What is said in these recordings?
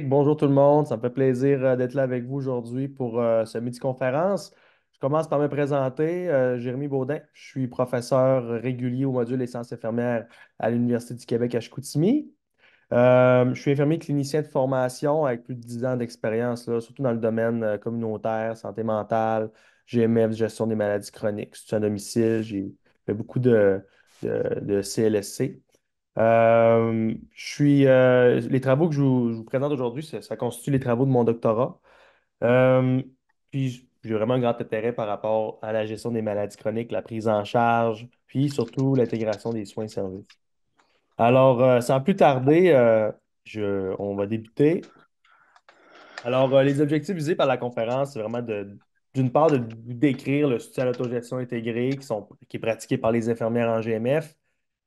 Bonjour tout le monde, ça me fait plaisir d'être là avec vous aujourd'hui pour ce midi-conférence. Je commence par me présenter. Jérémy Baudin, je suis professeur régulier au module des sciences infirmières à l'Université du Québec à Chicoutimi. Je suis infirmier clinicien de formation avec plus de 10 ans d'expérience, là, surtout dans le domaine communautaire, santé mentale, GMF, gestion des maladies chroniques, soutien à domicile. J'ai fait beaucoup de CLSC. Les travaux que je vous présente aujourd'hui, ça constitue les travaux de mon doctorat. Euh, puis j'ai vraiment un grand intérêt par rapport à la gestion des maladies chroniques, la prise en charge, puis surtout l'intégration des soins-services. Alors, sans plus tarder, on va débuter. Alors, les objectifs visés par la conférence, c'est vraiment d'une part, de vous décrire le soutien à l'autogestion intégrée qui est pratiqué par les infirmières en GMF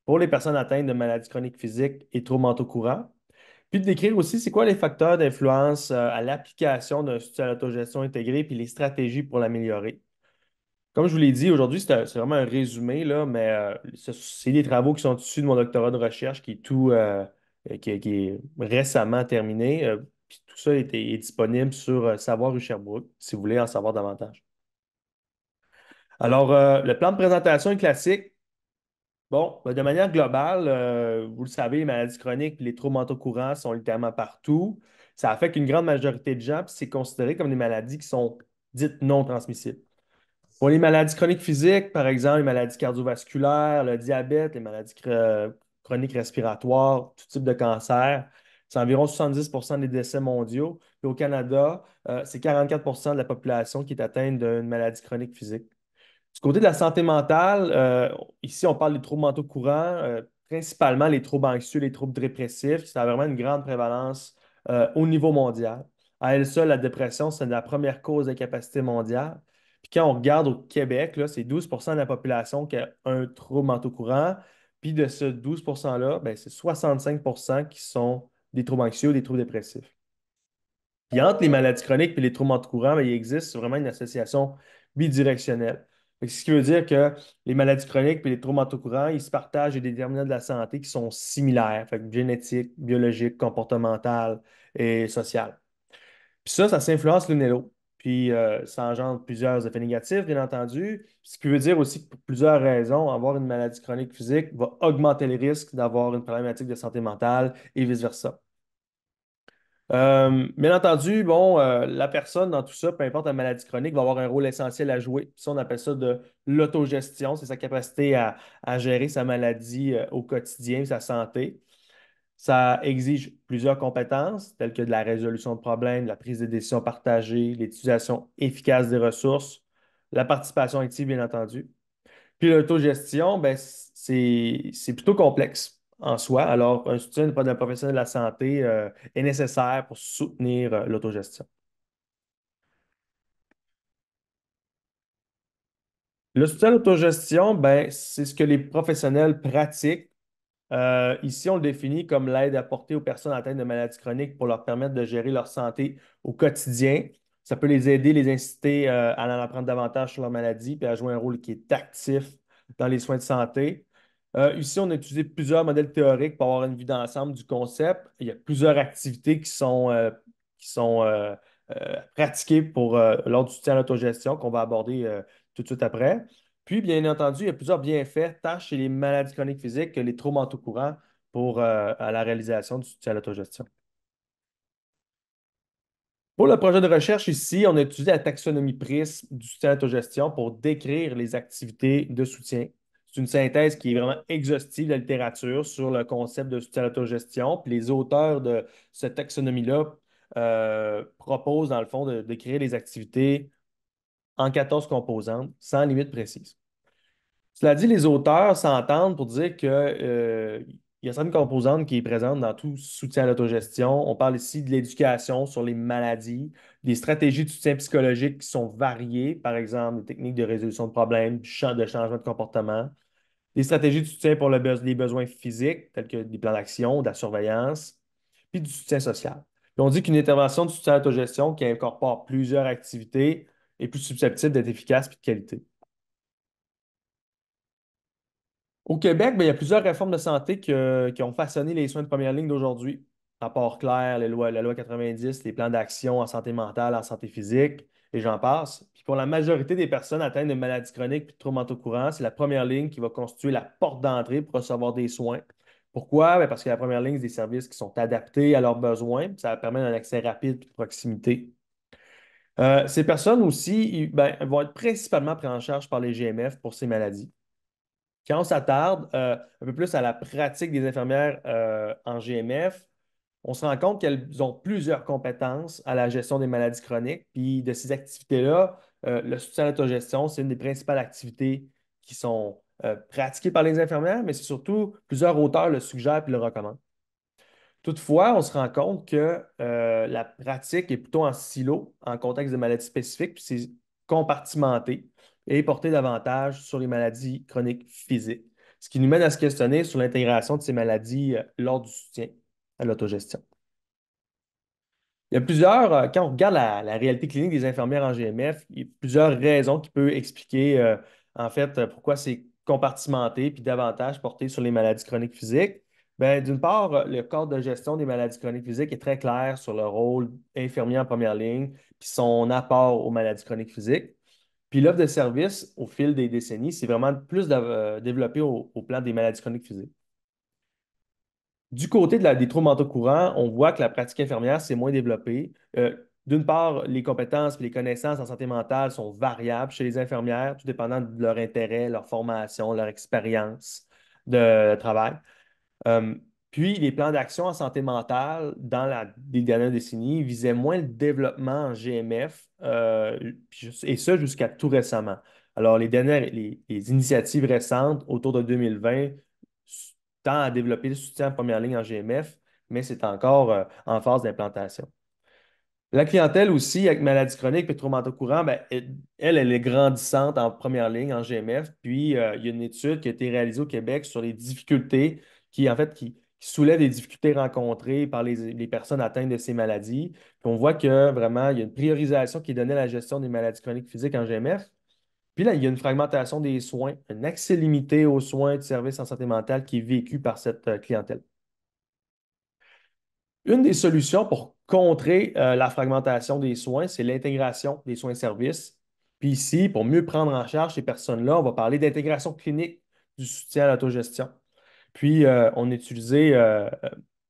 pour les personnes atteintes de maladies chroniques physiques et troubles mentaux courants. Puis de décrire aussi c'est quoi les facteurs d'influence à l'application d'un soutien à l'autogestion intégrée puis les stratégies pour l'améliorer. Comme je vous l'ai dit, aujourd'hui, c'est vraiment un résumé, là, mais c'est des travaux qui sont issus de mon doctorat de recherche qui est récemment terminé. Puis tout ça est disponible sur Savoir U Sherbrooke, si vous voulez en savoir davantage. Alors, le plan de présentation est classique. Bon, ben, de manière globale, vous le savez, les maladies chroniques et les troubles mentaux courants sont littéralement partout. Ça affecte une grande majorité de gens, puis c'est considéré comme des maladies qui sont dites non transmissibles. Pour les maladies chroniques physiques, par exemple, les maladies cardiovasculaires, le diabète, les maladies chroniques respiratoires, tout type de cancer, c'est environ 70 des décès mondiaux. Puis au Canada, c'est 44 de la population qui est atteinte d'une maladie chronique physique. Du côté de la santé mentale, ici, on parle des troubles mentaux courants, principalement les troubles anxieux, les troubles dépressifs. Ça a vraiment une grande prévalence au niveau mondial. À elle seule, la dépression, c'est la première cause d'incapacité mondiale. Puis quand on regarde au Québec, là, c'est 12 de la population qui a un trouble mentaux courant. Puis de ce 12 là, ben, c'est 65 qui sont des troubles anxieux ou des troubles dépressifs. Puis entre les maladies chroniques et les troubles mentaux courants, ben, il existe vraiment une association bidirectionnelle. Fait que ce qui veut dire que les maladies chroniques et les troubles mentaux courants, ils se partagent des déterminants de la santé qui sont similaires, fait que génétiques, biologiques, comportementales et sociales. Puis ça s'influence l'une et l'autre. Puis ça engendre plusieurs effets négatifs, bien entendu. Ce qui veut dire aussi que pour plusieurs raisons, avoir une maladie chronique physique va augmenter les risques d'avoir une problématique de santé mentale et vice-versa. Bien entendu, bon, la personne dans tout ça, peu importe la maladie chronique, va avoir un rôle essentiel à jouer. Ça, on appelle ça de l'autogestion. C'est sa capacité à gérer sa maladie au quotidien, sa santé. Ça exige plusieurs compétences, telles que de la résolution de problèmes, la prise de décisions partagée, l'utilisation efficace des ressources, la participation active, bien entendu. Puis l'autogestion, ben, c'est plutôt complexe en soi. Alors, un soutien d'un professionnel de la santé est nécessaire pour soutenir l'autogestion. Le soutien à l'autogestion, ben, c'est ce que les professionnels pratiquent. Ici, on le définit comme l'aide apportée aux personnes atteintes de maladies chroniques pour leur permettre de gérer leur santé au quotidien. Ça peut les aider, les inciter à en apprendre davantage sur leur maladie puis à jouer un rôle qui est actif dans les soins de santé. Ici, on a utilisé plusieurs modèles théoriques pour avoir une vue d'ensemble du concept. Il y a plusieurs activités qui sont pratiquées lors du soutien à l'autogestion qu'on va aborder tout de suite après. Puis, bien entendu, il y a plusieurs bienfaits, tant chez les maladies chroniques physiques que les troubles mentaux courants pour à la réalisation du soutien à l'autogestion. Pour le projet de recherche ici, on a utilisé la taxonomie PRISM du soutien à l'autogestion pour décrire les activités de soutien. C'est une synthèse qui est vraiment exhaustive de la littérature sur le concept de soutien à l'autogestion. Puis les auteurs de cette taxonomie-là proposent, dans le fond, de décrire les activités en 14 composantes, sans limite précise. Cela dit, les auteurs s'entendent pour dire il y a certaines composantes qui sont présentes dans tout soutien à l'autogestion. On parle ici de l'éducation sur les maladies, des stratégies de soutien psychologique qui sont variées, par exemple des techniques de résolution de problèmes, de changement de comportement, des stratégies de soutien pour les besoins physiques, tels que des plans d'action, de la surveillance, puis du soutien social. Puis on dit qu'une intervention de soutien à l'autogestion qui incorpore plusieurs activités est plus susceptible d'être efficace et de qualité. Au Québec, ben, il y a plusieurs réformes de santé qui ont façonné les soins de première ligne d'aujourd'hui. rapport clair, la loi 90, les plans d'action en santé mentale, en santé physique, et j'en passe. Puis pour la majorité des personnes atteintes de maladies chroniques et de troubles mentaux courants, c'est la première ligne qui va constituer la porte d'entrée pour recevoir des soins. Pourquoi? Ben, parce que la première ligne, c'est des services qui sont adaptés à leurs besoins, puis ça permet un accès rapide et de proximité. Ces personnes aussi, ben, vont être principalement prises en charge par les GMF pour ces maladies. Quand on s'attarde un peu plus à la pratique des infirmières en GMF, on se rend compte qu'elles ont plusieurs compétences à la gestion des maladies chroniques. Puis de ces activités-là, le soutien à l'autogestion, c'est une des principales activités qui sont pratiquées par les infirmières, mais c'est surtout plusieurs auteurs le suggèrent et le recommandent. Toutefois, on se rend compte que la pratique est plutôt en silo, en contexte de maladies spécifiques, puis c'est compartimenté et porté davantage sur les maladies chroniques physiques. Ce qui nous mène à se questionner sur l'intégration de ces maladies lors du soutien à l'autogestion. Il y a quand on regarde la réalité clinique des infirmières en GMF, il y a plusieurs raisons qui peuvent expliquer en fait pourquoi c'est compartimenté puis davantage porté sur les maladies chroniques physiques. Ben, d'une part, le cadre de gestion des maladies chroniques physiques est très clair sur le rôle infirmier en première ligne puis son apport aux maladies chroniques physiques. Puis l'offre de services au fil des décennies, c'est vraiment plus développé au plan des maladies chroniques physiques. Du côté des troubles mentaux courants, on voit que la pratique infirmière, c'est moins développé. D'une part, les compétences et les connaissances en santé mentale sont variables chez les infirmières, tout dépendant de leur intérêt, leur formation, leur expérience de travail. Euh, Puis, les plans d'action en santé mentale dans les dernières décennies visaient moins le développement en GMF, et ça jusqu'à tout récemment. Alors, les initiatives récentes autour de 2020 tendent à développer le soutien en première ligne en GMF, mais c'est encore en phase d'implantation. La clientèle aussi, avec maladies chroniques et troubles mentaux courants, ben, elle est grandissante en première ligne, en GMF. Puis, il y a une étude qui a été réalisée au Québec sur les difficultés qui soulèvent les difficultés rencontrées par les personnes atteintes de ces maladies. Puis, on voit que vraiment, il y a une priorisation qui est donnée à la gestion des maladies chroniques physiques en GMF. Puis là, il y a une fragmentation des soins, un accès limité aux soins de services en santé mentale qui est vécu par cette clientèle. Une des solutions pour contrer la fragmentation des soins, c'est l'intégration des soins-services. Puis ici, pour mieux prendre en charge ces personnes-là, on va parler d'intégration clinique du soutien à l'autogestion. Puis, on a utilisé,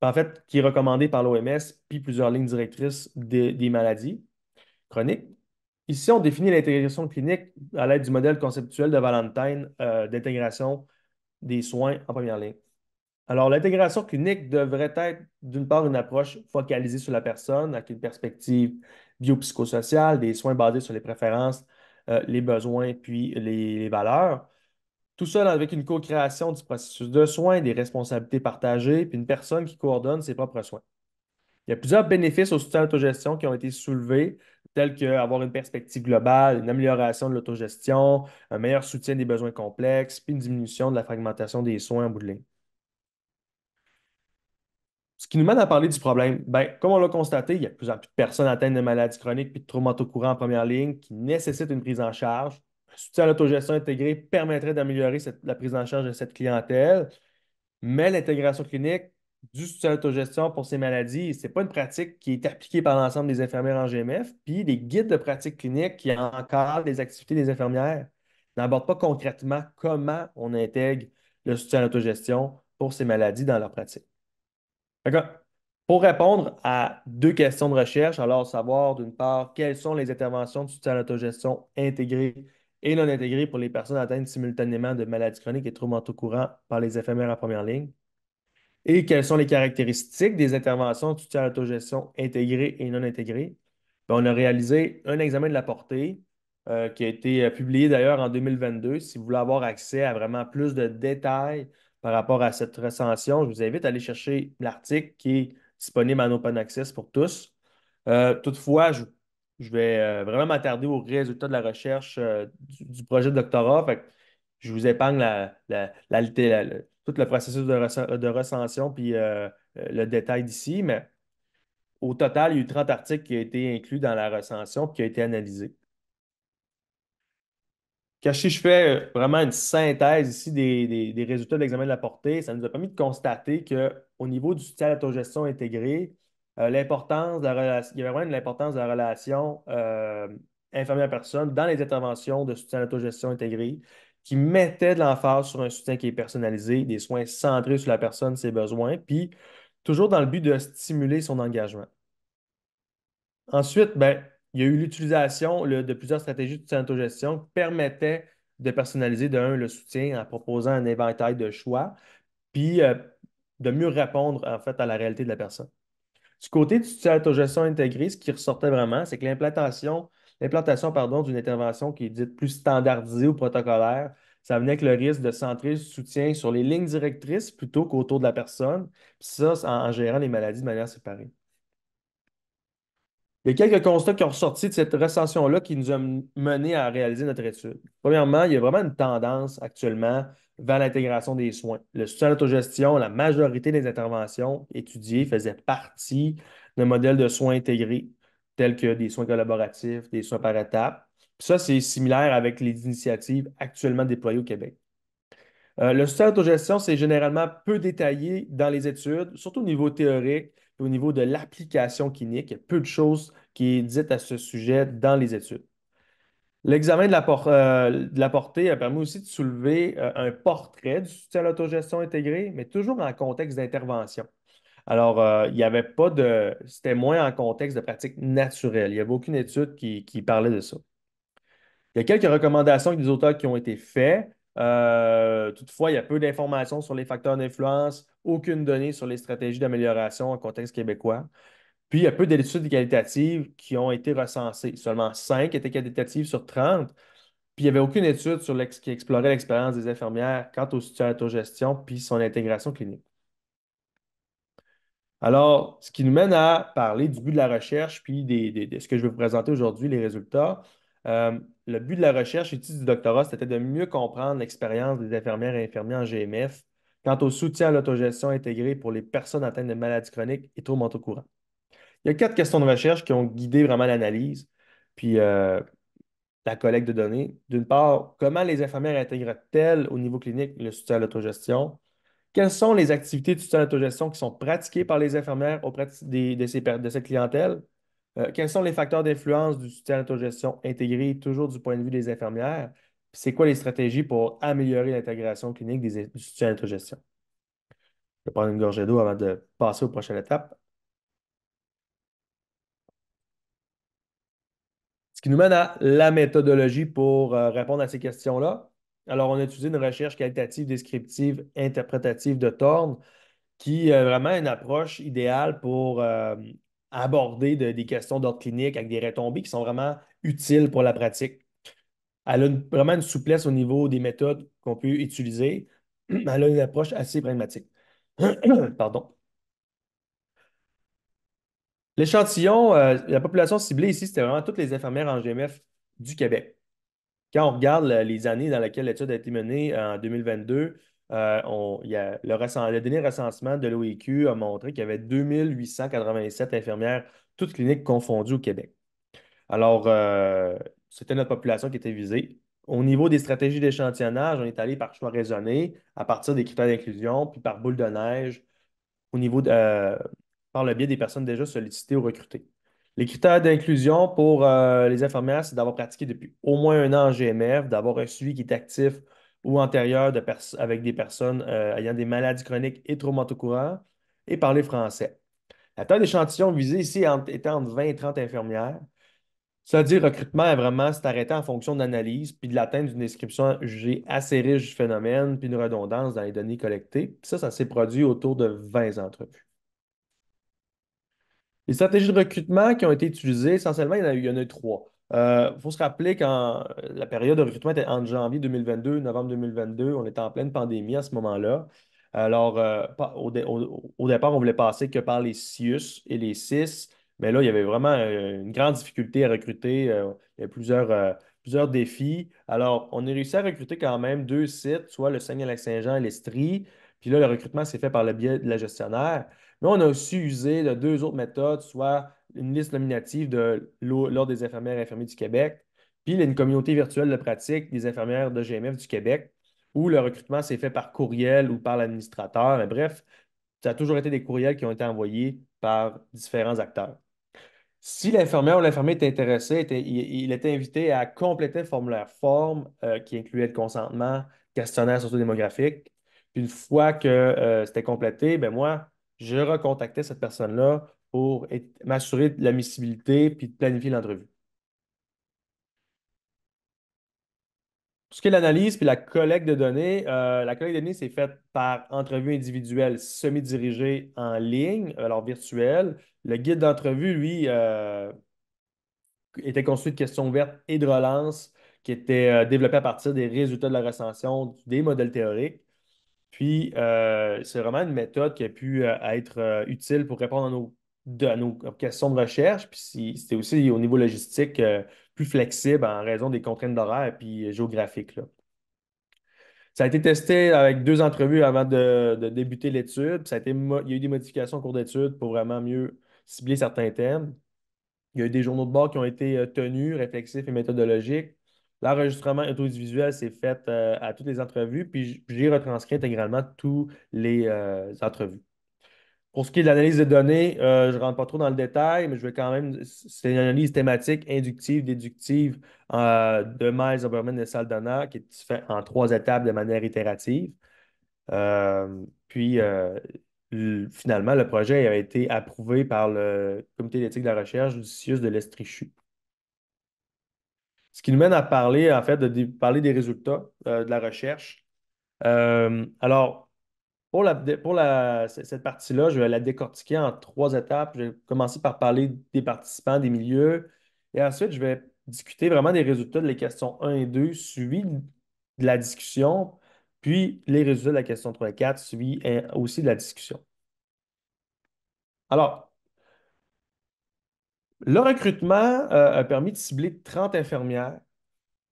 en fait, qui est recommandé par l'OMS, puis plusieurs lignes directrices des maladies chroniques. Ici, on définit l'intégration clinique à l'aide du modèle conceptuel de Valentine d'intégration des soins en première ligne. Alors, l'intégration clinique devrait être, d'une part, une approche focalisée sur la personne, avec une perspective biopsychosociale, des soins basés sur les préférences, les besoins, puis les valeurs. Tout ça avec une co-création du processus de soins, des responsabilités partagées, puis une personne qui coordonne ses propres soins. Il y a plusieurs bénéfices au soutien à l'autogestion qui ont été soulevés, tels qu'avoir une perspective globale, une amélioration de l'autogestion, un meilleur soutien des besoins complexes, puis une diminution de la fragmentation des soins en bout de ligne. Ce qui nous mène à parler du problème, ben, comme on l'a constaté, il y a de plus en plus de personnes atteintes de maladies chroniques et de troubles mentaux courants en première ligne qui nécessitent une prise en charge. Un soutien à l'autogestion intégré permettrait d'améliorer la prise en charge de cette clientèle, mais l'intégration clinique du soutien à l'autogestion pour ces maladies, ce n'est pas une pratique qui est appliquée par l'ensemble des infirmières en GMF. Puis les guides de pratique clinique qui encadrent les activités des infirmières n'abordent pas concrètement comment on intègre le soutien à l'autogestion pour ces maladies dans leur pratique. D'accord. Pour répondre à deux questions de recherche, alors savoir d'une part quelles sont les interventions de soutien à l'autogestion intégrées et non intégrées pour les personnes atteintes simultanément de maladies chroniques et troubles mentaux courants par les infirmières en première ligne, et quelles sont les caractéristiques des interventions de soutien à l'autogestion intégrées et non intégrées. Ben, on a réalisé un examen de la portée qui a été publié d'ailleurs en 2022. Si vous voulez avoir accès à vraiment plus de détails par rapport à cette recension, je vous invite à aller chercher l'article qui est disponible en open access pour tous. Toutefois, je vais vraiment m'attarder aux résultats de la recherche du projet de doctorat. Fait que je vous épargne tout le processus de recension puis le détail d'ici, mais au total, il y a eu 30 articles qui ont été inclus dans la recension et qui ont été analysés. Si je fais vraiment une synthèse ici des résultats de l'examen de la portée, ça nous a permis de constater qu'au niveau du soutien à l'autogestion intégrée, l'importance de la relation, il y avait vraiment de l'importance de la relation infirmière-personne dans les interventions de soutien à l'autogestion intégrée qui mettaient de l'emphase sur un soutien qui est personnalisé, des soins centrés sur la personne, ses besoins, puis toujours dans le but de stimuler son engagement. Ensuite, ben, il y a eu l'utilisation de plusieurs stratégies de soutien autogestion qui permettaient de personnaliser le soutien en proposant un éventail de choix, puis de mieux répondre en fait à la réalité de la personne. Du côté du soutien autogestion intégré, ce qui ressortait vraiment, c'est que l'implantation pardon, d'une intervention qui est dite plus standardisée ou protocolaire, ça venait avec le risque de centrer le soutien sur les lignes directrices plutôt qu'autour de la personne, puis ça, en gérant les maladies de manière séparée. Il y a quelques constats qui ont ressorti de cette recension-là qui nous ont mené à réaliser notre étude. Premièrement, il y a vraiment une tendance actuellement vers l'intégration des soins. Le soutien à l'autogestion, la majorité des interventions étudiées faisaient partie d'un modèle de soins intégrés, tels que des soins collaboratifs, des soins par étapes. Puis ça, c'est similaire avec les initiatives actuellement déployées au Québec. Le soutien à l'autogestion, c'est généralement peu détaillé dans les études, surtout au niveau théorique et au niveau de l'application clinique. Il y a peu de choses qui est dites à ce sujet dans les études. L'examen de la portée a permis aussi de soulever un portrait du soutien à l'autogestion intégré, mais toujours en contexte d'intervention. Alors, il n'y avait pas de. C'était moins en contexte de pratique naturelle. Il n'y avait aucune étude qui parlait de ça. Il y a quelques recommandations avec des auteurs qui ont été faits. Toutefois, il y a peu d'informations sur les facteurs d'influence, aucune donnée sur les stratégies d'amélioration en contexte québécois. Puis, il y a peu d'études qualitatives qui ont été recensées. Seulement 5 étaient qualitatives sur 30. Puis, il n'y avait aucune étude qui explorait l'expérience des infirmières quant au soutien à l'autogestion puis son intégration clinique. Alors, ce qui nous mène à parler du but de la recherche, puis de ce que je vais vous présenter aujourd'hui, les résultats. Le but de la recherche ici du doctorat, c'était de mieux comprendre l'expérience des infirmières et infirmiers en GMF quant au soutien à l'autogestion intégré pour les personnes atteintes de maladies chroniques et troubles mentaux courants. Il y a 4 questions de recherche qui ont guidé vraiment l'analyse, puis la collecte de données. D'une part, comment les infirmières intègrent-elles au niveau clinique le soutien à l'autogestion? Quelles sont les activités de soutien à l'autogestion qui sont pratiquées par les infirmières auprès de cette clientèle? Quels sont les facteurs d'influence du soutien à l'autogestion intégré, toujours du point de vue des infirmières? Puis c'est quoi les stratégies pour améliorer l'intégration clinique du soutien à l'autogestion? Je vais prendre une gorgée d'eau avant de passer aux prochaines étapes. Ce qui nous mène à la méthodologie pour répondre à ces questions-là. Alors, on a utilisé une recherche qualitative, descriptive, interprétative de Thorne qui est vraiment une approche idéale pour aborder des questions d'ordre clinique avec des retombées qui sont vraiment utiles pour la pratique. Elle a vraiment une souplesse au niveau des méthodes qu'on peut utiliser. Elle a une approche assez pragmatique. Pardon. L'échantillon, la population ciblée ici, c'était vraiment toutes les infirmières en GMF du Québec. Quand on regarde les années dans lesquelles l'étude a été menée en 2022, il y a le dernier recensement de l'OIQ a montré qu'il y avait 2887 infirmières, toutes cliniques confondues au Québec. Alors, c'était notre population qui était visée. Au niveau des stratégies d'échantillonnage, on est allé par choix raisonné, à partir des critères d'inclusion, puis par boule de neige, au niveau par le biais des personnes déjà sollicitées ou recrutées. Les critères d'inclusion pour les infirmières, c'est d'avoir pratiqué depuis au moins un an en GMF, d'avoir un suivi qui est actif ou antérieur avec des personnes ayant des maladies chroniques et traumato-courants et parler français. La taille d'échantillon visée ici était entre 20 et 30 infirmières. C'est-à-dire, recrutement est vraiment s'est arrêté en fonction de l'analyse puis de l'atteinte d'une description jugée assez riche du phénomène puis une redondance dans les données collectées. Puis ça s'est produit autour de 20 entrevues. Les stratégies de recrutement qui ont été utilisées, essentiellement, il y en a eu 3. Il faut se rappeler quand la période de recrutement était entre janvier 2022 et novembre 2022, on était en pleine pandémie à ce moment-là. Alors, au départ, on voulait passer que par les CIUS et les CIS, mais là, il y avait vraiment une grande difficulté à recruter. Il y a plusieurs défis. Alors, on a réussi à recruter quand même 2 sites, soit le Saguenay-Lac-Saint-Jean et l'Estrie. Puis là, le recrutement s'est fait par le biais de la gestionnaire. Mais on a aussi usé de 2 autres méthodes, soit une liste nominative de l'Ordre des infirmières et infirmiers du Québec, Puis il y a une communauté virtuelle de pratique des infirmières de GMF du Québec où le recrutement s'est fait par courriel ou par l'administrateur. Mais bref, ça a toujours été des courriels qui ont été envoyés par différents acteurs. Si l'infirmière ou l'infirmier était intéressé, il était invité à compléter le formulaire forme qui incluait le consentement, questionnaire sociodémographique. Puis une fois que c'était complété, ben moi, je recontactais cette personne-là pour m'assurer de la miscibilité puis de planifier l'entrevue. Pour ce qui est de l'analyse puis la collecte de données, c'est faite par entrevue individuelle semi-dirigée en ligne, alors virtuelle. Le guide d'entrevue, lui, était constitué de questions ouvertes et de relances qui étaient développées à partir des résultats de la recension des modèles théoriques. Puis, c'est vraiment une méthode qui a pu être utile pour répondre à nos questions de recherche. Puis, c'était aussi au niveau logistique plus flexible en raison des contraintes d'horaire et puis géographiques, là. Ça a été testé avec deux entrevues avant de débuter l'étude. Puis il y a eu des modifications au cours d'étude pour vraiment mieux cibler certains thèmes. Il y a eu des journaux de bord qui ont été tenus, réflexifs et méthodologiques. L'enregistrement audiovisuel s'est fait à toutes les entrevues, puis j'ai retranscrit intégralement toutes les entrevues. Pour ce qui est de l'analyse de données, je ne rentre pas trop dans le détail, mais je vais quand même. C'est une analyse thématique, inductive, déductive de Miles, Oberman et Saldana, qui est fait en trois étapes de manière itérative. Puis, finalement, le projet a été approuvé par le Comité d'éthique de la recherche du CIUS de l'Estrichu. Ce qui nous mène à parler, en fait, parler des résultats de la recherche. Alors, cette partie-là, je vais la décortiquer en trois étapes. Je vais commencer par parler des participants, des milieux, et ensuite, je vais discuter vraiment des résultats de les questions 1 et 2, suivis de la discussion, puis les résultats de la question 3 et 4, suivis aussi de la discussion. Alors, le recrutement a permis de cibler 30 infirmières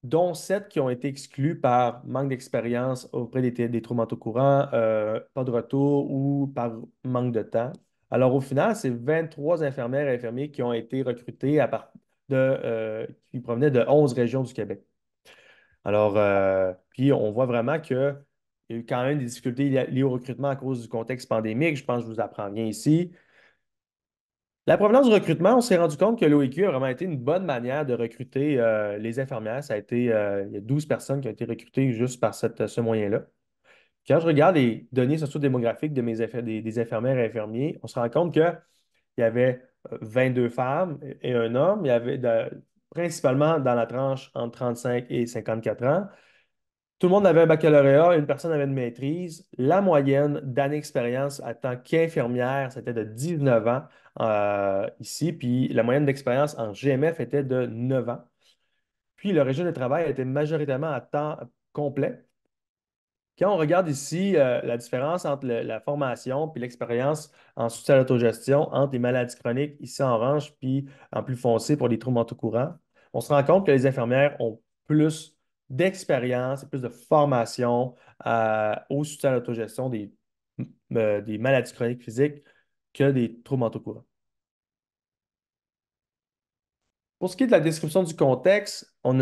dont 7 qui ont été exclus par manque d'expérience auprès des troubles mentaux courants, pas de retour ou par manque de temps. Alors, au final, c'est 23 infirmières et infirmiers qui ont été recrutés qui provenaient de 11 régions du Québec. Alors, puis on voit vraiment qu'il y a eu quand même des difficultés liées au recrutement à cause du contexte pandémique. Je pense que je vous apprends rien ici. La provenance du recrutement, on s'est rendu compte que l'OIQ a vraiment été une bonne manière de recruter les infirmières. Ça a été, il y a 12 personnes qui ont été recrutées juste par ce moyen-là. Quand je regarde les données sociodémographiques des infirmières et infirmiers, on se rend compte qu'il y avait 22 femmes et un homme. Il y avait principalement dans la tranche entre 35 et 54 ans. Tout le monde avait un baccalauréat, une personne avait une maîtrise. La moyenne d'années d'expérience en tant qu'infirmière, c'était de 19 ans ici. Puis la moyenne d'expérience en GMF était de 9 ans. Puis le régime de travail était majoritairement à temps complet. Quand on regarde ici la différence entre la formation puis l'expérience en soutien à l'autogestion entre les maladies chroniques ici en orange puis en plus foncé pour les troubles mentaux courants, on se rend compte que les infirmières ont plus d'expérience et plus de formation au soutien à l'autogestion des maladies chroniques physiques que des troubles mentaux courants. Pour ce qui est de la description du contexte, on,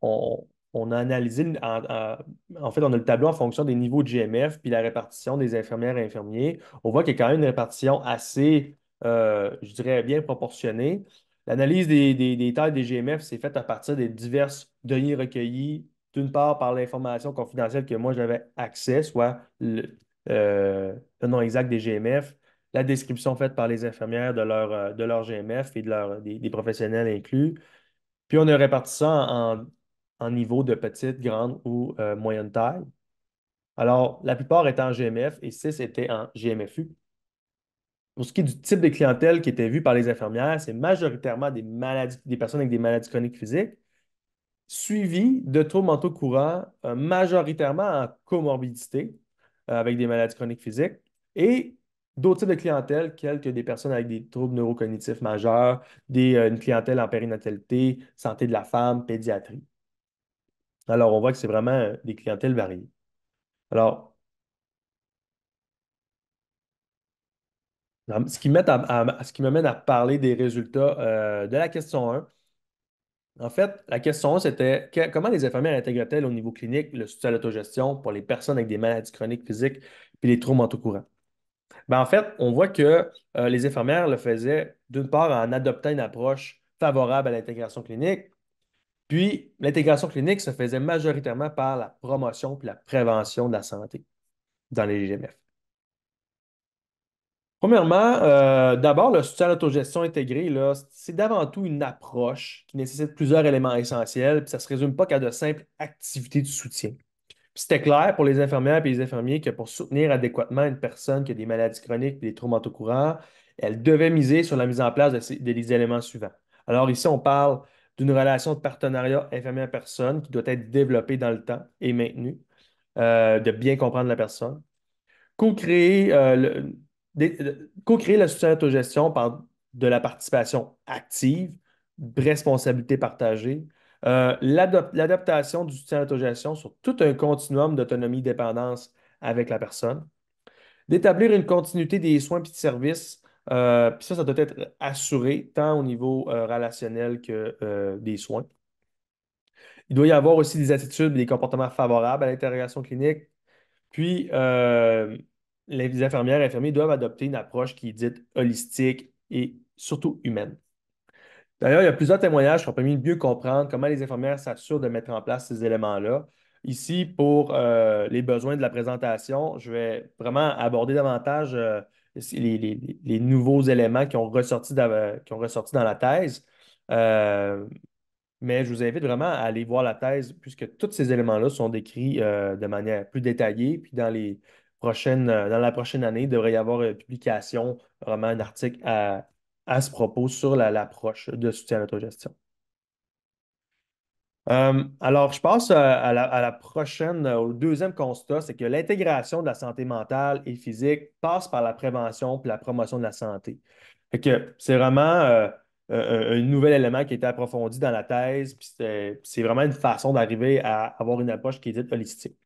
on a analysé, en fait, on a le tableau en fonction des niveaux de GMF puis la répartition des infirmières et infirmiers. On voit qu'il y a quand même une répartition assez, je dirais, bien proportionnée. L'analyse des tailles des GMF s'est faite à partir des diverses données recueillies, d'une part par l'information confidentielle que moi j'avais accès, soit le nom exact des GMF, la description faite par les infirmières de leur GMF et des professionnels inclus. Puis on a réparti ça en niveaux de petite, grande ou moyenne taille. Alors, la plupart étaient en GMF et 6 étaient en GMFU. Pour ce qui est du type de clientèle qui était vu par les infirmières, c'est majoritairement des personnes avec des maladies chroniques physiques, suivi de troubles mentaux courants, majoritairement en comorbidité, avec des maladies chroniques physiques, et d'autres types de clientèle, telles que des personnes avec des troubles neurocognitifs majeurs, une clientèle en périnatalité, santé de la femme, pédiatrie. Alors, on voit que c'est vraiment des clientèles variées. Alors, ce qui m'amène à parler des résultats de la question 1. En fait, la question c'était comment les infirmières intégrent-elles au niveau clinique le soutien à l'autogestion pour les personnes avec des maladies chroniques physiques et les troubles mentaux courants? Ben, en fait, on voit que les infirmières le faisaient d'une part en adoptant une approche favorable à l'intégration clinique, puis l'intégration clinique se faisait majoritairement par la promotion puis la prévention de la santé dans les GMF. Premièrement, d'abord, le soutien à l'autogestion intégré, là, c'est d'avant tout une approche qui nécessite plusieurs éléments essentiels, puis ça ne se résume pas qu'à de simples activités de soutien. Puis c'était clair pour les infirmières et les infirmiers que pour soutenir adéquatement une personne qui a des maladies chroniques et des troubles mentaux courants, elle devait miser sur la mise en place des éléments suivants. Alors ici, on parle d'une relation de partenariat infirmière-personne qui doit être développée dans le temps et maintenue, de bien comprendre la personne co-créer co-créer la soutien à l'autogestion par de la participation active, responsabilité partagée, l'adaptation du soutien à l'autogestion sur tout un continuum d'autonomie-dépendance avec la personne, d'établir une continuité des soins et de services. Puis ça doit être assuré tant au niveau relationnel que des soins. Il doit y avoir aussi des attitudes et des comportements favorables à l'intégration clinique, puis, les infirmières et infirmiers doivent adopter une approche qui est dite holistique et surtout humaine. D'ailleurs, il y a plusieurs témoignages qui ont permis de mieux comprendre comment les infirmières s'assurent de mettre en place ces éléments-là. Ici, pour les besoins de la présentation, je vais vraiment aborder davantage les nouveaux éléments qui ont ressorti dans la thèse. Euh, mais je vous invite vraiment à aller voir la thèse, puisque tous ces éléments-là sont décrits de manière plus détaillée. Puis dans la prochaine année, il devrait y avoir une publication, vraiment un article à ce propos sur l'approche de soutien à l'autogestion. Alors, je passe à la prochaine, au deuxième constat, c'est que l'intégration de la santé mentale et physique passe par la prévention et la promotion de la santé. Fait que c'est vraiment un nouvel élément qui a été approfondi dans la thèse, puis c'est vraiment une façon d'arriver à avoir une approche qui est dite holistique.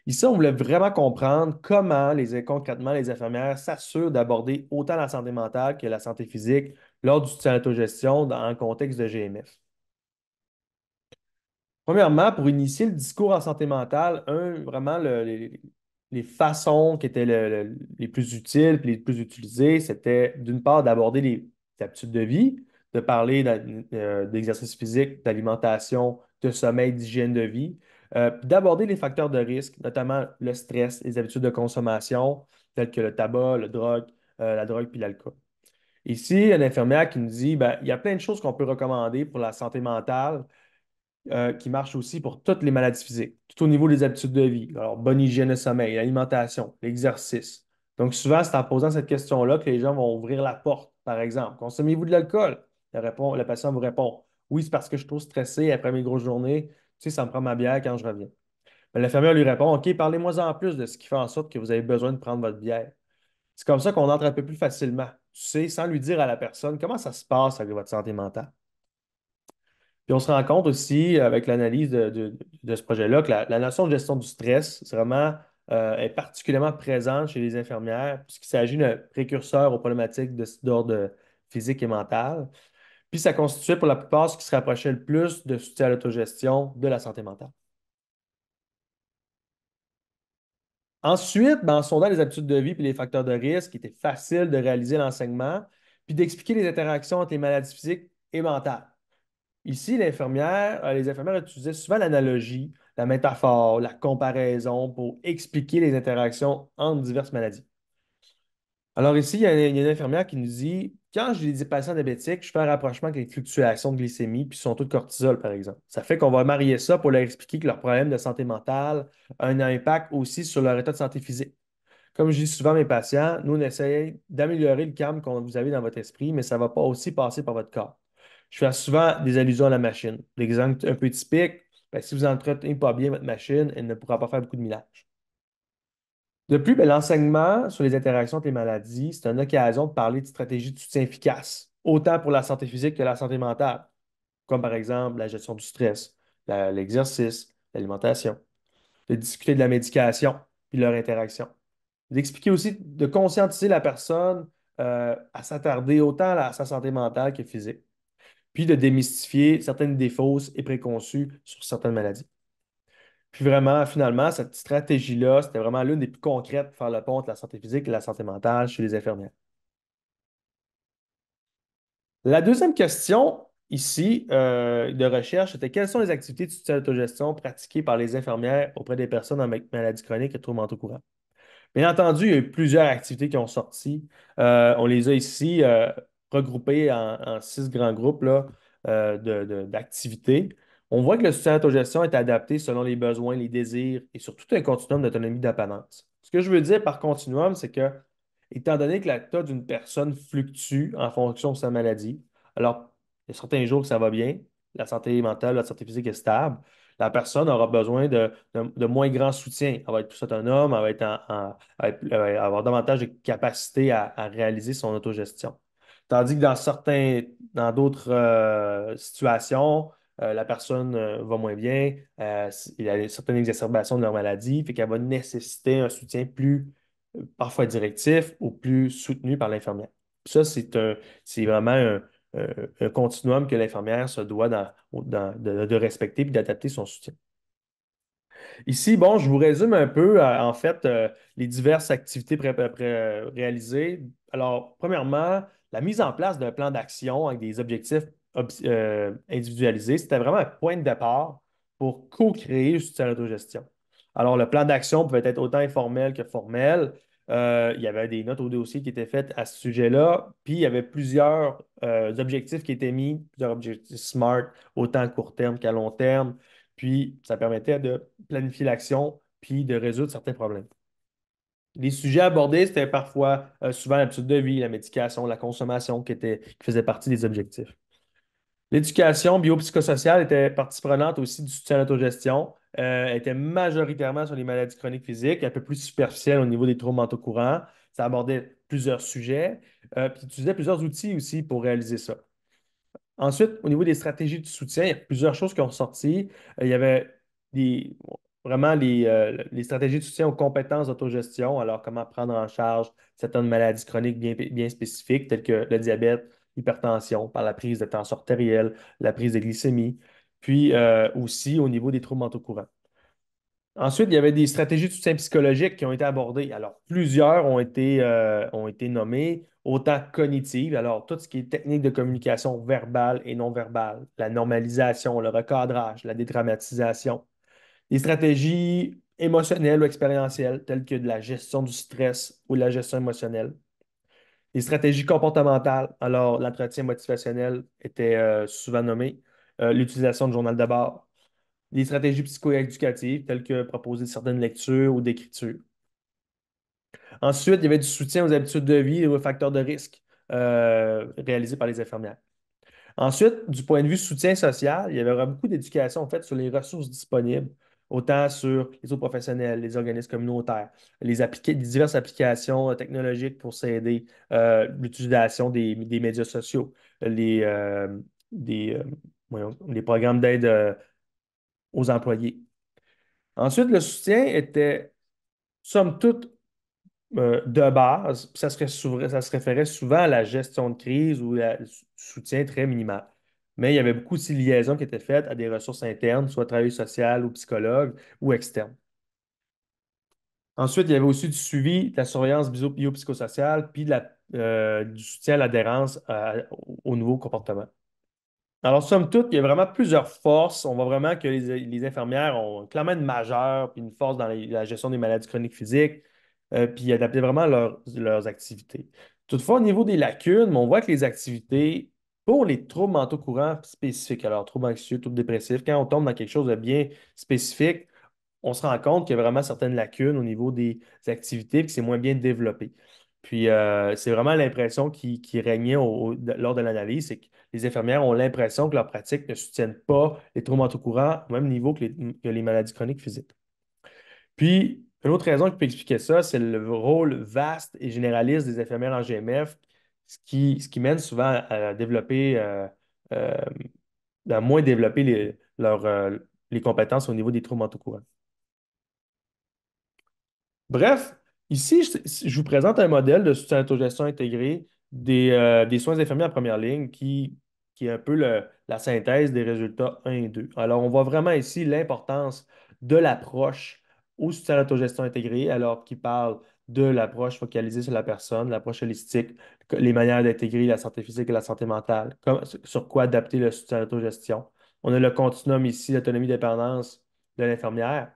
Ici, on voulait vraiment comprendre comment concrètement les infirmières s'assurent d'aborder autant la santé mentale que la santé physique lors du soutien à l'autogestion dans un contexte de GMF. Premièrement, pour initier le discours en santé mentale, vraiment les façons qui étaient les plus utiles et les plus utilisées, c'était d'une part d'aborder les habitudes de vie, de parler d'exercice physique, d'alimentation, de sommeil, d'hygiène de vie, puis d'aborder les facteurs de risque, notamment le stress, les habitudes de consommation, telles que le tabac, la drogue puis l'alcool. Ici, une infirmière qui nous dit, ben, il y a plein de choses qu'on peut recommander pour la santé mentale qui marche aussi pour toutes les maladies physiques, tout au niveau des habitudes de vie. Alors, bonne hygiène de sommeil, l'alimentation, l'exercice. Donc, souvent, c'est en posant cette question-là que les gens vont ouvrir la porte. Par exemple, consommez-vous de l'alcool? Le patient vous répond, oui, c'est parce que je suis trop stressé après mes grosses journées. Tu sais, ça me prend ma bière quand je reviens. Mais l'infirmière lui répond, OK, parlez-moi en plus de ce qui fait en sorte que vous avez besoin de prendre votre bière. C'est comme ça qu'on entre un peu plus facilement, tu sais, sans lui dire à la personne comment ça se passe avec votre santé mentale. Puis on se rend compte aussi avec l'analyse de ce projet-là que la notion de gestion du stress, c'est vraiment est particulièrement présente chez les infirmières, puisqu'il s'agit d'un précurseur aux problématiques d'ordre physique et mental. Puis ça constituait pour la plupart ce qui se rapprochait le plus de soutien à l'autogestion de la santé mentale. Ensuite, ben, en sondant les habitudes de vie et les facteurs de risque, il était facile de réaliser l'enseignement, puis d'expliquer les interactions entre les maladies physiques et mentales. Ici, les infirmières utilisaient souvent l'analogie, la métaphore, la comparaison pour expliquer les interactions entre diverses maladies. Alors ici, il y a une infirmière qui nous dit, quand j'ai des patients diabétiques, je fais un rapprochement avec les fluctuations de glycémie puis son taux de cortisol, par exemple. Ça fait qu'on va marier ça pour leur expliquer que leur problème de santé mentale a un impact aussi sur leur état de santé physique. Comme je dis souvent à mes patients, nous, on essaie d'améliorer le calme que vous avez dans votre esprit, mais ça ne va pas aussi passer par votre corps. Je fais souvent des allusions à la machine. L'exemple un peu typique, ben, si vous n'entretenez pas bien votre machine, elle ne pourra pas faire beaucoup de millage. De plus, ben, l'enseignement sur les interactions entre les maladies, c'est une occasion de parler de stratégies de soutien efficaces, autant pour la santé physique que la santé mentale, comme par exemple la gestion du stress, l'exercice, l'alimentation, de discuter de la médication puis leur interaction. D'expliquer aussi, de conscientiser la personne à s'attarder autant à sa santé mentale que physique. puis de démystifier certaines idées fausses et préconçues sur certaines maladies. Puis vraiment, finalement, cette stratégie-là, c'était vraiment l'une des plus concrètes pour faire le pont entre la santé physique et la santé mentale chez les infirmières. La deuxième question ici de recherche, c'était quelles sont les activités de soutien à l'autogestion pratiquées par les infirmières auprès des personnes en maladie chronique et troubles mentaux courants? Bien entendu, il y a eu plusieurs activités qui ont sorti. On les a ici regroupées en 6 grands groupes là, d'activités. On voit que le soutien à l'autogestion est adapté selon les besoins, les désirs et sur tout un continuum d'autonomie d'apparence. Ce que je veux dire par continuum, c'est que, étant donné que l'état d'une personne fluctue en fonction de sa maladie, alors il y a certains jours que ça va bien, la santé mentale, la santé physique est stable, la personne aura besoin de moins grand soutien. Elle va être plus autonome, elle va être elle va avoir davantage de capacité à réaliser son autogestion. Tandis que dans d'autres situations, la personne va moins bien, il y a certaines exacerbations de leur maladie, fait qu'elle va nécessiter un soutien plus parfois directif ou plus soutenu par l'infirmière. Ça, c'est vraiment un continuum que l'infirmière se doit de respecter et d'adapter son soutien. Ici, bon, je vous résume un peu, en fait, les diverses activités réalisées. Alors, premièrement, la mise en place d'un plan d'action avec des objectifs individualisés, c'était vraiment un point de départ pour co-créer le soutien à l'autogestion. Alors, le plan d'action pouvait être autant informel que formel. Il y avait des notes au dossier qui étaient faites à ce sujet-là, puis il y avait plusieurs objectifs qui étaient mis, plusieurs objectifs SMART, autant à court terme qu'à long terme. Puis, ça permettait de planifier l'action puis de résoudre certains problèmes. Les sujets abordés, c'était parfois, souvent l'habitude de vie, la médication, la consommation qui faisait partie des objectifs. L'éducation biopsychosociale était partie prenante aussi du soutien à l'autogestion. Elle était majoritairement sur les maladies chroniques physiques, un peu plus superficielle au niveau des troubles mentaux courants. Ça abordait plusieurs sujets, puis utilisait plusieurs outils aussi pour réaliser ça. Ensuite, au niveau des stratégies de soutien, il y a plusieurs choses qui ont sorti. Il y avait vraiment les stratégies de soutien aux compétences d'autogestion. Alors, comment prendre en charge certaines maladies chroniques bien spécifiques, telles que le diabète, l'hypertension, par la prise de tension artérielle, la prise de glycémie, puis aussi au niveau des troubles mentaux courants. Ensuite, il y avait des stratégies de soutien psychologique qui ont été abordées. Alors, plusieurs ont été nommées, autant cognitives, alors tout ce qui est technique de communication verbale et non verbale, la normalisation, le recadrage, la dédramatisation, des stratégies émotionnelles ou expérientielles, telles que de la gestion du stress ou de la gestion émotionnelle, des stratégies comportementales, alors l'entretien motivationnel était souvent nommé, l'utilisation de journal de bord, des stratégies psychoéducatives telles que proposer certaines lectures ou d'écriture. Ensuite, il y avait du soutien aux habitudes de vie et aux facteurs de risque réalisés par les infirmières. Ensuite, du point de vue soutien social, il y avait beaucoup d'éducation en fait sur les ressources disponibles, autant sur les autres professionnels, les organismes communautaires, les diverses applications technologiques pour s'aider, l'utilisation des médias sociaux, des, voyons, les programmes d'aide aux employés. Ensuite, le soutien était, somme toute, de base, puis ça se référait souvent à la gestion de crise ou à soutien très minimal. Mais il y avait beaucoup aussi de liaisons qui étaient faites à des ressources internes, soit travail social ou psychologue ou externe. Ensuite, il y avait aussi du suivi, de la surveillance biopsychosociale, puis du soutien à l'adhérence au nouveau comportement. Alors, somme toute, il y a vraiment plusieurs forces. On voit vraiment que les infirmières ont clairement une majeure puis une force dans la gestion des maladies chroniques physiques, puis adapter vraiment leurs activités. Toutefois, au niveau des lacunes, on voit que les activités pour les troubles mentaux courants spécifiques, alors troubles anxieux, troubles dépressifs, quand on tombe dans quelque chose de bien spécifique, on se rend compte qu'il y a vraiment certaines lacunes au niveau des activités et que c'est moins bien développé. Puis, c'est vraiment l'impression qui régnait lors de l'analyse, c'est que les infirmières ont l'impression que leurs pratiques ne soutiennent pas les troubles mentaux courants au même niveau que les maladies chroniques physiques. Puis, une autre raison qui peut expliquer ça, c'est le rôle vaste et généraliste des infirmières en GMF, ce qui mène souvent à développer, euh, à moins développer les compétences au niveau des troubles mentaux courants. Bref, ici, je vous présente un modèle de soutien à l'autogestion intégré des soins infirmiers en première ligne qui qui est un peu la synthèse des résultats 1 et 2. Alors, on voit vraiment ici l'importance de l'approche au soutien à l'autogestion intégrée, alors qu'il parle de l'approche focalisée sur la personne, l'approche holistique, les manières d'intégrer la santé physique et la santé mentale, sur quoi adapter le soutien à l'autogestion. On a le continuum ici, l'autonomie-dépendance de l'infirmière,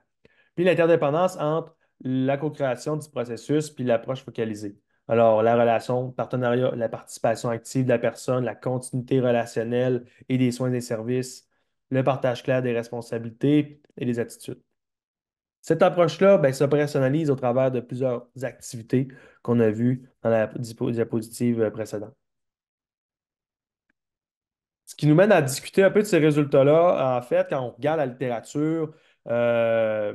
puis l'interdépendance entre la co-création du processus puis l'approche focalisée. Alors, la relation, le partenariat, la participation active de la personne, la continuité relationnelle et des soins et des services, le partage clair des responsabilités et des attitudes. Cette approche-là, ben, s'opérationnalise au travers de plusieurs activités qu'on a vues dans la diapositive précédente. Ce qui nous mène à discuter un peu de ces résultats-là, en fait, quand on regarde la littérature, euh,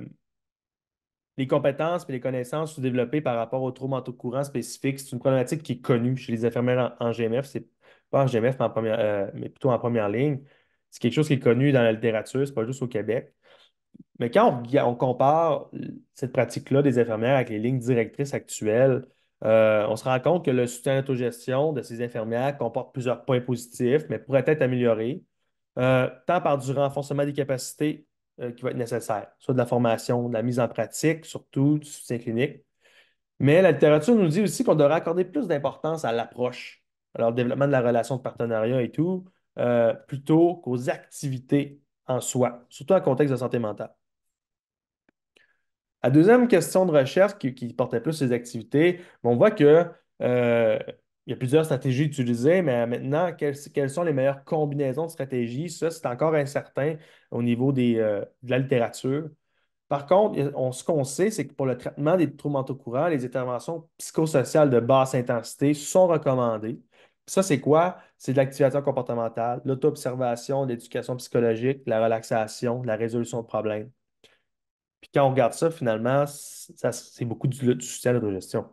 les compétences et les connaissances développées par rapport aux troubles mentaux courants spécifiques, c'est une problématique qui est connue chez les infirmières en GMF. C'est pas en GMF, mais plutôt en première ligne. C'est quelque chose qui est connu dans la littérature, c'est pas juste au Québec. Mais quand on compare cette pratique-là des infirmières avec les lignes directrices actuelles, on se rend compte que le soutien à l'autogestion de ces infirmières comporte plusieurs points positifs, mais pourrait être amélioré, tant par du renforcement des capacités qui va être nécessaire, soit de la formation, de la mise en pratique, surtout du soutien clinique. Mais la littérature nous dit aussi qu'on devrait accorder plus d'importance à l'approche, alors le développement de la relation de partenariat et tout, plutôt qu'aux activités en soi, surtout en contexte de santé mentale. La deuxième question de recherche qui portait plus sur les activités, on voit que, il y a plusieurs stratégies utilisées, mais maintenant, quelles sont les meilleures combinaisons de stratégies? Ça, c'est encore incertain au niveau de la littérature. Par contre, ce qu'on sait, c'est que pour le traitement des troubles mentaux courants, les interventions psychosociales de basse intensité sont recommandées. Ça, c'est quoi? C'est de l'activation comportementale, l'auto-observation, l'éducation psychologique, la relaxation, la résolution de problèmes. Puis quand on regarde ça, finalement, c'est beaucoup du soutien à l'autogestion.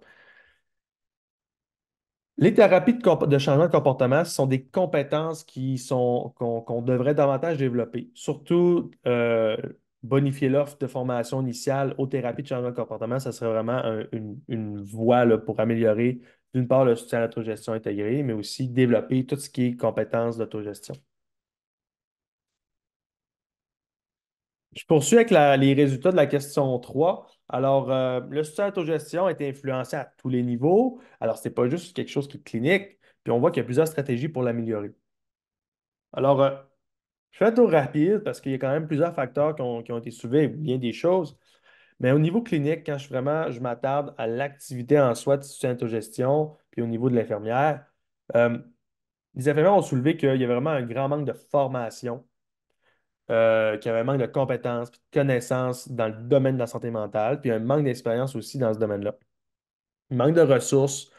Les thérapies de changement de comportement, ce sont des compétences qu'on devrait davantage développer. Surtout, bonifier l'offre de formation initiale aux thérapies de changement de comportement, ça serait vraiment une voie là, pour améliorer, d'une part, le soutien à l'autogestion intégrée, mais aussi développer tout ce qui est compétences d'autogestion. Je poursuis avec les résultats de la question 3. Alors, le soutien à l'autogestion a été influencé à tous les niveaux. Alors, ce n'est pas juste quelque chose qui est clinique, puis on voit qu'il y a plusieurs stratégies pour l'améliorer. Alors, je fais un tour rapide parce qu'il y a quand même plusieurs facteurs qui ont été soulevés, bien des choses. Mais au niveau clinique, quand je m'attarde à l'activité en soi de soutien à l'autogestion, puis au niveau de l'infirmière, euh, les infirmières ont soulevé qu'il y avait vraiment un grand manque de formation, qu'il y avait un manque de compétences, puis de connaissances dans le domaine de la santé mentale, puis un manque d'expérience aussi dans ce domaine-là. Un manque de ressources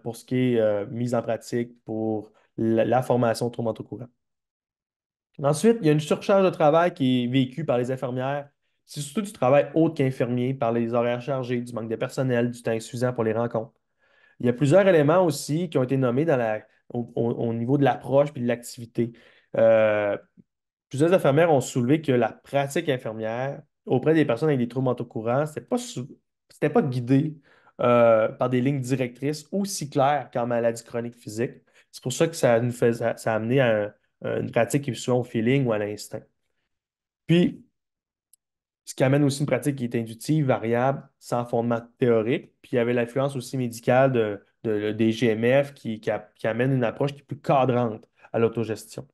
pour ce qui est mise en pratique pour la formation troubles mentaux courants. Ensuite, il y a une surcharge de travail qui est vécue par les infirmières. C'est surtout du travail autre qu'infirmier, par les horaires chargés, du manque de personnel, du temps insuffisant pour les rencontres. Il y a plusieurs éléments aussi qui ont été nommés au niveau de l'approche et de l'activité. Euh, Plusieurs infirmières ont soulevé que la pratique infirmière auprès des personnes avec des troubles mentaux courants, c'était pas guidé par des lignes directrices aussi claires qu'en maladie chronique physique. C'est pour ça que ça a amené à une pratique qui est souvent au feeling ou à l'instinct. Puis, ce qui amène aussi une pratique qui est inductive, variable, sans fondement théorique. Puis, il y avait l'influence aussi médicale des GMF qui amène une approche qui est plus cadrante à l'autogestion.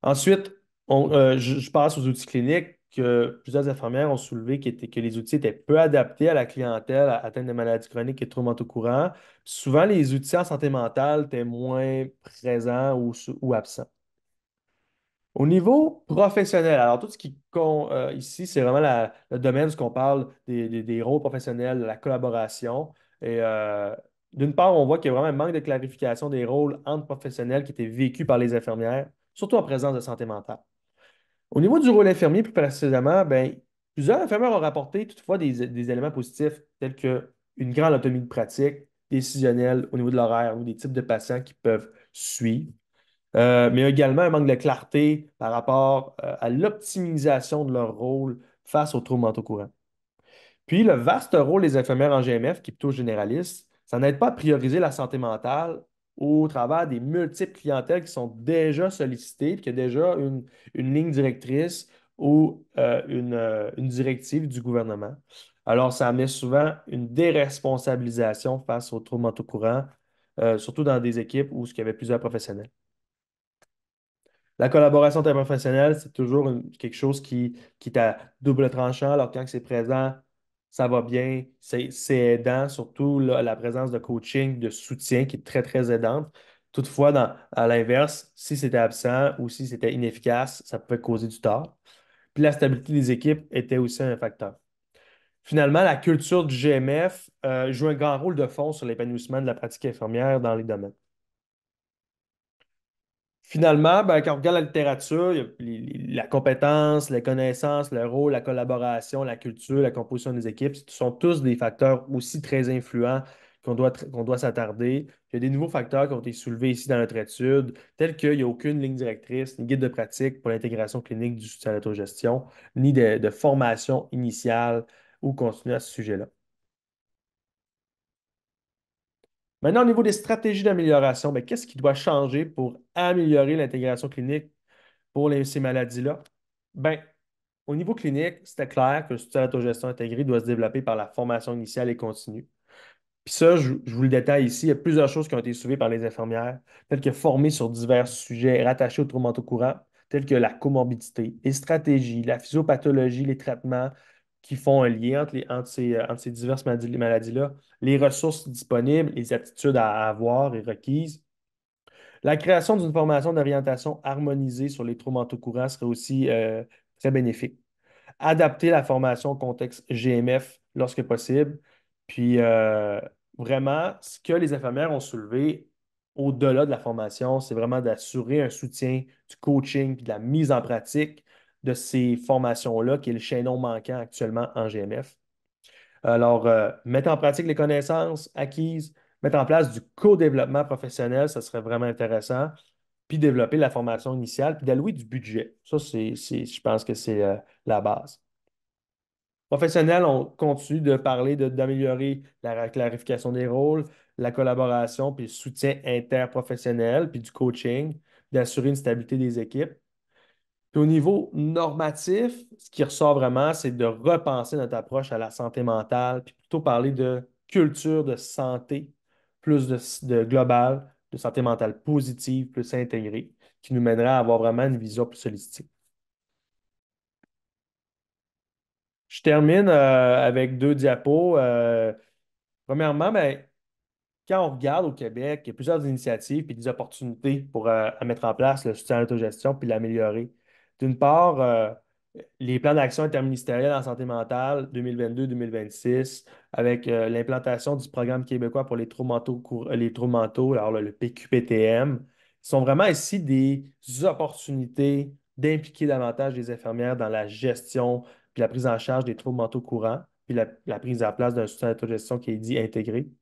Ensuite, je passe aux outils cliniques que plusieurs infirmières ont soulevé que les outils étaient peu adaptés à la clientèle atteinte de maladies chroniques et de troubles mentaux courants. Souvent, les outils en santé mentale étaient moins présents ou absents. Au niveau professionnel, alors tout ce ici, c'est vraiment le domaine où on parle des rôles professionnels, de la collaboration. Et d'une part, on voit qu'il y a vraiment un manque de clarification des rôles entre professionnels qui étaient vécus par les infirmières, surtout en présence de santé mentale. Au niveau du rôle infirmier, plus précisément, ben, plusieurs infirmières ont rapporté toutefois des éléments positifs tels que une grande autonomie de pratique, décisionnelle au niveau de l'horaire ou des types de patients qui peuvent suivre. Mais également un manque de clarté par rapport à l'optimisation de leur rôle face aux troubles mentaux courants. Puis le vaste rôle des infirmières en GMF, qui est plutôt généraliste, ça n'aide pas à prioriser la santé mentale au travers des multiples clientèles qui sont déjà sollicitées, puis qu'il y a déjà une ligne directrice ou une directive du gouvernement. Alors, ça amène souvent une déresponsabilisation face aux troubles mentaux courants, surtout dans des équipes où il y avait plusieurs professionnels. La collaboration interprofessionnelle, c'est toujours quelque chose qui est à double tranchant. Alors, quand c'est présent, ça va bien. C'est aidant, surtout là, la présence de coaching, de soutien qui est très, très aidante. Toutefois, à l'inverse, si c'était absent ou si c'était inefficace, ça pouvait causer du tort. Puis la stabilité des équipes était aussi un facteur. Finalement, la culture du GMF joue un grand rôle de fond sur l'épanouissement de la pratique infirmière dans les domaines. Finalement, ben, quand on regarde la littérature, il y a la compétence, les connaissances, le rôle, la collaboration, la culture, la composition des équipes, ce sont tous des facteurs aussi très influents qu'on doit s'attarder. Il y a des nouveaux facteurs qui ont été soulevés ici dans notre étude, tels qu'il n'y a aucune ligne directrice ni guide de pratique pour l'intégration clinique du soutien à l'autogestion, ni de formation initiale ou continue à ce sujet-là. Maintenant, au niveau des stratégies d'amélioration, ben, qu'est-ce qui doit changer pour améliorer l'intégration clinique pour ces maladies-là? Ben, au niveau clinique, c'était clair que le soutien à l'autogestion intégré doit se développer par la formation initiale et continue. Puis ça, je vous le détaille ici, il y a plusieurs choses qui ont été soulevées par les infirmières, telles que former sur divers sujets rattachés aux troubles mentaux courants, tels que la comorbidité, les stratégies, la physiopathologie, les traitements qui font un lien entre ces diverses maladies-là, les ressources disponibles, les aptitudes à avoir et requises. La création d'une formation d'orientation harmonisée sur les troubles mentaux courants serait aussi très bénéfique. Adapter la formation au contexte GMF lorsque possible. Puis vraiment, ce que les infirmières ont soulevé au-delà de la formation, c'est vraiment d'assurer un soutien du coaching puis de la mise en pratique de ces formations-là, qui est le chaînon manquant actuellement en GMF. Alors, mettre en pratique les connaissances acquises, mettre en place du co-développement professionnel, ça serait vraiment intéressant, puis développer la formation initiale, puis d'allouer du budget. Ça, je pense que c'est la base. Professionnel, on continue de parler d'améliorer la clarification des rôles, la collaboration, puis le soutien interprofessionnel, puis du coaching, d'assurer une stabilité des équipes. Puis au niveau normatif, ce qui ressort vraiment, c'est de repenser notre approche à la santé mentale, puis plutôt parler de culture de santé, plus de global, de santé mentale positive, plus intégrée, qui nous mènerait à avoir vraiment une vision plus holistique. Je termine avec deux diapos. Premièrement, ben, quand on regarde au Québec, il y a plusieurs initiatives et des opportunités pour à mettre en place le soutien à l'autogestion puis l'améliorer. D'une part, les plans d'action interministériels en santé mentale 2022-2026, avec l'implantation du programme québécois pour les troubles mentaux, les troubles mentaux, alors le PQPTM, sont vraiment ici des opportunités d'impliquer davantage les infirmières dans la gestion puis la prise en charge des troubles mentaux courants, puis la prise en place d'un soutien à l'autogestion qui est dit intégré. Il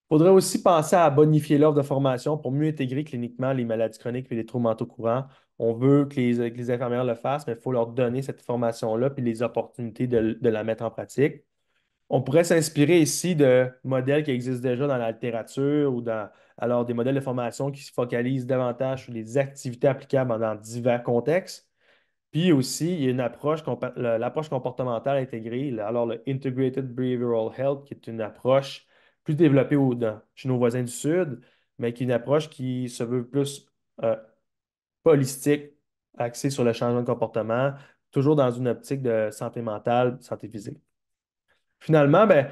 faudrait aussi penser à bonifier l'offre de formation pour mieux intégrer cliniquement les maladies chroniques et les troubles mentaux courants. On veut que les infirmières le fassent, mais il faut leur donner cette formation-là puis les opportunités de la mettre en pratique. On pourrait s'inspirer ici de modèles qui existent déjà dans la littérature ou alors des modèles de formation qui se focalisent davantage sur les activités applicables dans divers contextes. Puis aussi, il y a une l'approche comportementale intégrée, alors le Integrated Behavioral Health, qui est une approche plus développée chez nos voisins du Sud, mais qui est une approche qui se veut plus euh, holistique, axée sur le changement de comportement, toujours dans une optique de santé mentale, santé physique. Finalement, ben,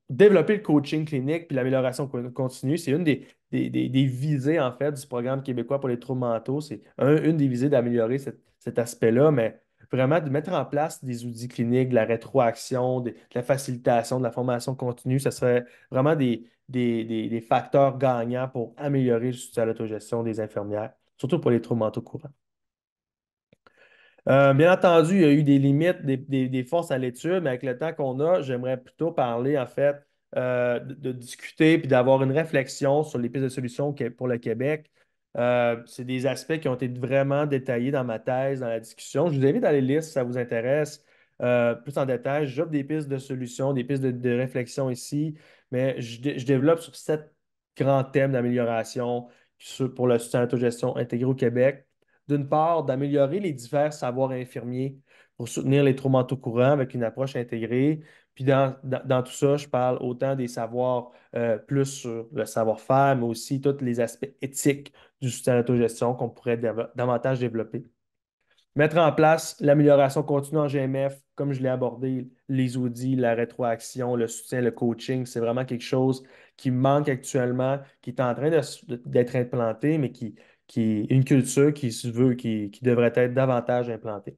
développer le coaching clinique puis l'amélioration continue, c'est une des visées, en fait, du programme québécois pour les troubles mentaux. C'est une des visées d'améliorer cet aspect-là, mais vraiment de mettre en place des outils cliniques, de la rétroaction, de la facilitation, de la formation continue. Ça serait vraiment des facteurs gagnants pour améliorer le soutien à l'autogestion des infirmières, surtout pour les troubles mentaux courants. Bien entendu, il y a eu des limites, des forces à l'étude, mais avec le temps qu'on a, j'aimerais plutôt parler, en fait, de discuter puis d'avoir une réflexion sur les pistes de solutions pour le Québec. C'est des aspects qui ont été vraiment détaillés dans ma thèse, dans la discussion. Je vous invite à les lire si ça vous intéresse plus en détail. J'offre des pistes de solutions, des pistes de réflexion ici, mais je développe sur 7 grands thèmes d'amélioration pour le soutien à l'autogestion intégré au Québec. D'une part, d'améliorer les divers savoirs infirmiers pour soutenir les troubles mentaux courants avec une approche intégrée. Puis dans tout ça, je parle autant des savoirs plus sur le savoir-faire, mais aussi tous les aspects éthiques du soutien à l'autogestion qu'on pourrait davantage développer. Mettre en place l'amélioration continue en GMF, comme je l'ai abordé, les audits, la rétroaction, le soutien, le coaching, c'est vraiment quelque chose qui manque actuellement, qui est en train d'être implanté, mais qui est une culture qui se veut, qui devrait être davantage implantée.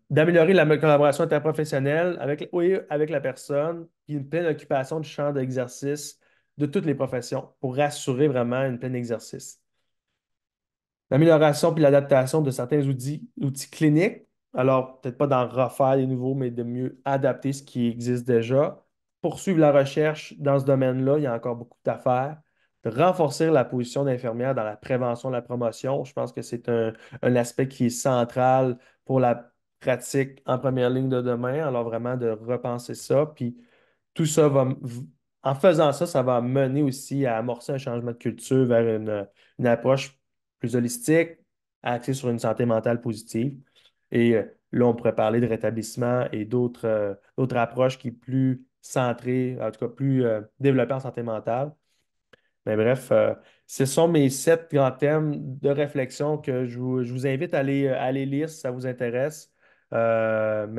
D'améliorer la collaboration interprofessionnelle avec, oui, avec la personne, puis une pleine occupation du champ d'exercice de toutes les professions pour rassurer vraiment une pleine exercice. L'amélioration puis l'adaptation de certains outils cliniques. Alors, peut-être pas d'en refaire des nouveaux, mais de mieux adapter ce qui existe déjà. Poursuivre la recherche dans ce domaine-là, il y a encore beaucoup d'affaires. De renforcer la position d'infirmière dans la prévention et la promotion. Je pense que c'est un aspect qui est central pour la pratique en première ligne de demain. Alors, vraiment de repenser ça. Puis, tout ça en faisant ça, ça va mener aussi à amorcer un changement de culture vers une approche plus holistique, axée sur une santé mentale positive. Et là, on pourrait parler de rétablissement et d'autres approches qui sont plus centrées, en tout cas plus développées en santé mentale. Mais bref, ce sont mes 7 grands thèmes de réflexion que je vous invite à aller lire si ça vous intéresse. Ça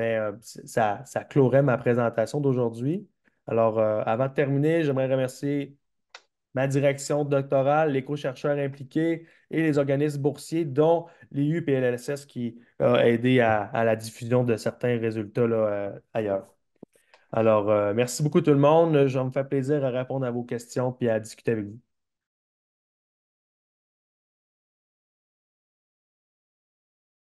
clorait ma présentation d'aujourd'hui. Alors, avant de terminer, j'aimerais remercier ma direction doctorale, les co-chercheurs impliqués et les organismes boursiers, dont l'IUPLSS qui a aidé à la diffusion de certains résultats là, ailleurs. Alors, merci beaucoup tout le monde. Je me fais plaisir à répondre à vos questions puis à discuter avec vous.